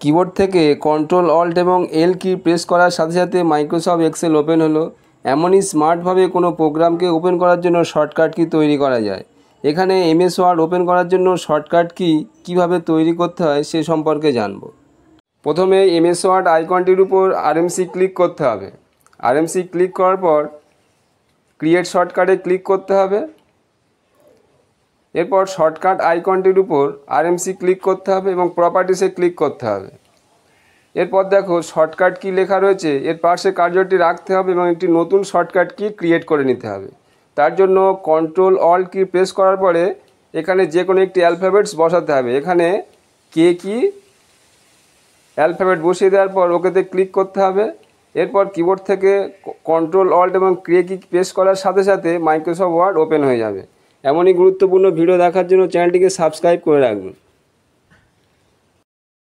Keyboard থেকে control alt এবং এল কি প্রেস করার সাথে সাথে মাইক্রোসফট এক্সেল ওপেন হলো। এমনই স্মার্টভাবে কোনো প্রোগ্রামকে ওপেন করার জন্য শর্টকাট কি তৈরি করা যায়। এখানে এমএস ওয়ার্ড ওপেন করার জন্য শর্টকাট কি কীভাবে তৈরি করতে হয় সে সম্পর্কে জানব। প্রথমে এমএস ওয়ার্ড আইকনটির উপর আরএমসি ক্লিক করতে হবে। আরএমসি ক্লিক করার পর ক্রিয়েট শর্টকাটে ক্লিক করতে হবে। এরপর শর্টকাট আইকনটির উপর আরএমসি ক্লিক করতে হবে এবং প্রপার্টিসে ক্লিক করতে হবে। এরপর দেখো শর্টকাট কি লেখা রয়েছে, এর পাশে কার্যটি রাখতে হবে এবং একটি নতুন শর্টকাট কি ক্রিয়েট করে নিতে হবে। তার জন্য কন্ট্রোল অল্ট কি প্রেস করার পরে এখানে যে কোনো একটি অ্যালফাবেটস বসাতে হবে। এখানে কে কি অ্যালফাবেট বসিয়ে দেওয়ার পর ওকেতে ক্লিক করতে হবে। এরপর কিবোর্ড থেকে কন্ট্রোল অল্ট এবং কে কি প্রেস করার সাথে সাথে মাইক্রোসফট ওয়ার্ড ওপেন হয়ে যাবে। এমনই গুরুত্বপূর্ণ ভিডিও দেখার জন্য চ্যানেলটিকে সাবস্ক্রাইব করে রাখবেন।